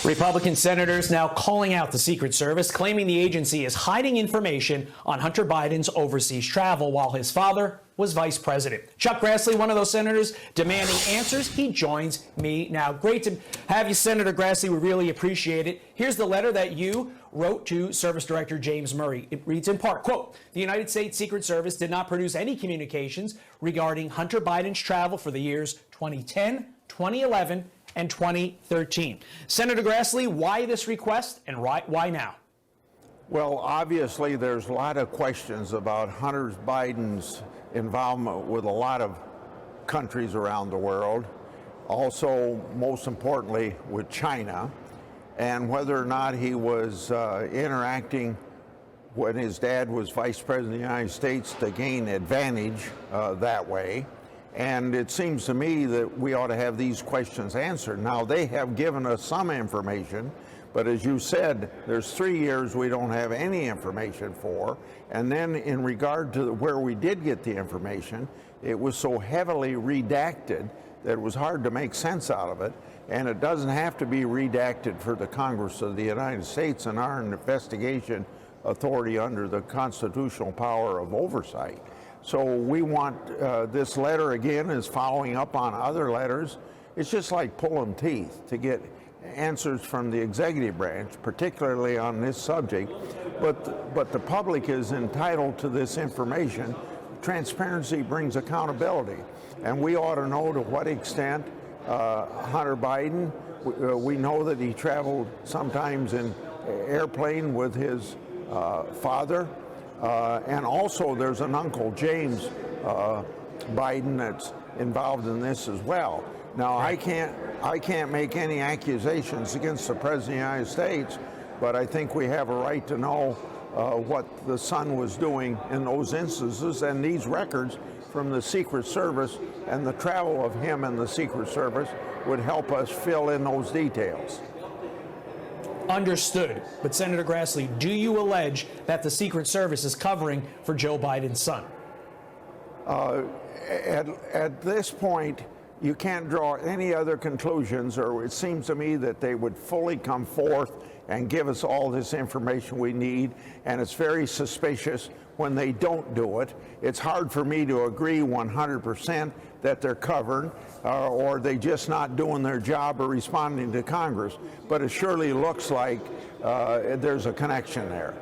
Republican senators now calling out the Secret Service, claiming the agency is hiding information on Hunter Biden's overseas travel while his father was vice president. Chuck Grassley, one of those senators, demanding answers. He joins me now. Great to have you, Senator Grassley. We really appreciate it. Here's the letter that you wrote to Service Director James Murray. It reads in part, quote, the United States Secret Service did not produce any communications regarding Hunter Biden's travel for the years 2010, 2011, and 2013. Senator Grassley, why this request and why now? Well, obviously, there's a lot of questions about Hunter Biden's involvement with a lot of countries around the world. Also, most importantly, with China, and whether or not he was interacting when his dad was vice president of the United States to gain advantage that way. And it seems to me that we ought to have these questions answered. Now, they have given us some information, but as you said, there's 3 years we don't have any information for. And then in regard to where we did get the information, it was so heavily redacted that it was hard to make sense out of it. And it doesn't have to be redacted for the Congress of the United States and our investigation authority under the constitutional power of oversight. So we want, this letter again is following up on other letters. It's just like pulling teeth to get answers from the executive branch, particularly on this subject. But the public is entitled to this information. Transparency brings accountability. And we ought to know to what extent Hunter Biden, we know that he traveled sometimes in airplane with his father. And also there's an Uncle James Biden that's involved in this as well. Now, I can't make any accusations against the President of the United States, but I think we have a right to know what the son was doing in those instances, and these records from the Secret Service and the travel of him and the Secret Service would help us fill in those details. Understood. But Senator Grassley, do you allege that the Secret Service is covering for Joe Biden's son? At this point, you can't draw any other conclusions, or it seems to me that they would fully come forth and give us all this information we need, and it's very suspicious when they don't do it. It's hard for me to agree 100% that they're covered, or they just not doing their job or responding to Congress, but it surely looks like there's a connection there.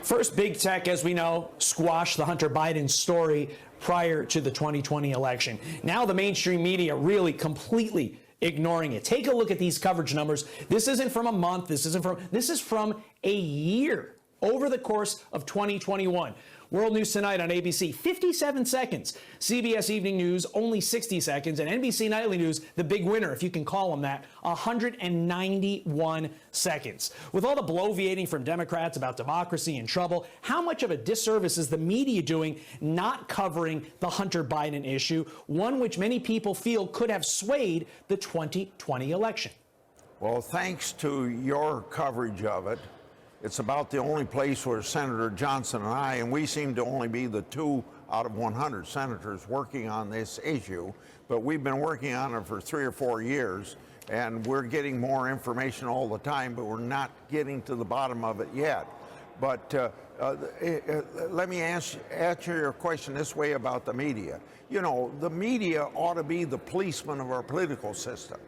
First, big tech, as we know, squashed the Hunter Biden story prior to the 2020 election. Now the mainstream media really completely ignoring it. Take a look at these coverage numbers. This isn't from a month. This is from a year over the course of 2021. World News Tonight on ABC, 57 seconds. CBS Evening News, only 60 seconds. And NBC Nightly News, the big winner, if you can call them that, 191 seconds. With all the bloviating from Democrats about democracy and trouble, how much of a disservice is the media doing not covering the Hunter Biden issue, one which many people feel could have swayed the 2020 election? Well, thanks to your coverage of it, it's about the only place where Senator Johnson and we seem to only be the 2 out of 100 senators working on this issue, but we've been working on it for 3 or 4 years, and we're getting more information all the time, but we're not getting to the bottom of it yet. But let me answer your question this way about the media. You know, the media ought to be the policeman of our political system.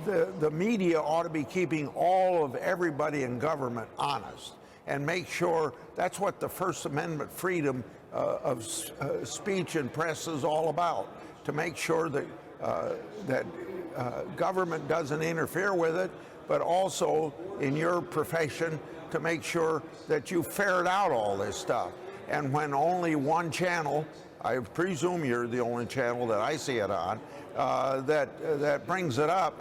The media ought to be keeping all of everybody in government honest and make sure that's what the First Amendment freedom of speech and press is all about, to make sure that government doesn't interfere with it, but also in your profession to make sure that you ferret out all this stuff. And when only one channel, I presume you're the only channel that I see it on, that brings it up,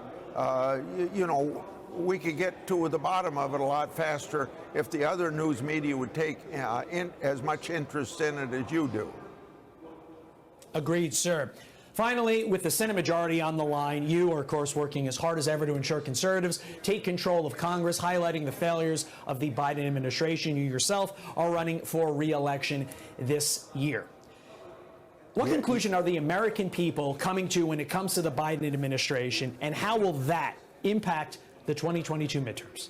you know, we could get to the bottom of it a lot faster if the other news media would take as much interest in it as you do. Agreed, sir. Finally, with the Senate majority on the line, you are, of course, working as hard as ever to ensure conservatives take control of Congress, highlighting the failures of the Biden administration. You yourself are running for re-election this year. What conclusion are the American people coming to when it comes to the Biden administration, and how will that impact the 2022 midterms?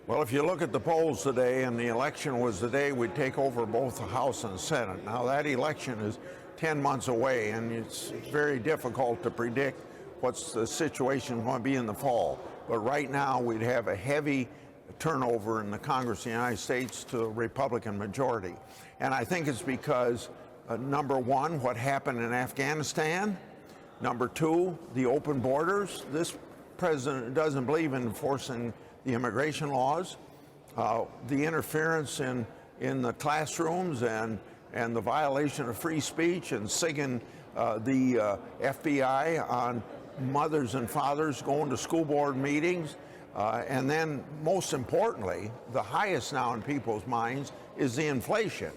Well, if you look at the polls today, and the election was the day we'd take over both the House and the Senate. Now, that election is 10 months away, and it's very difficult to predict what's the situation going to be in the fall. But right now, we'd have a heavy turnover in the Congress of the United States to a Republican majority. And I think it's because, number one, what happened in Afghanistan. Number two, the open borders. This president doesn't believe in enforcing the immigration laws. The interference in the classrooms and the violation of free speech and sigging the FBI on mothers and fathers going to school board meetings. And then, most importantly, the highest now in people's minds is the inflation.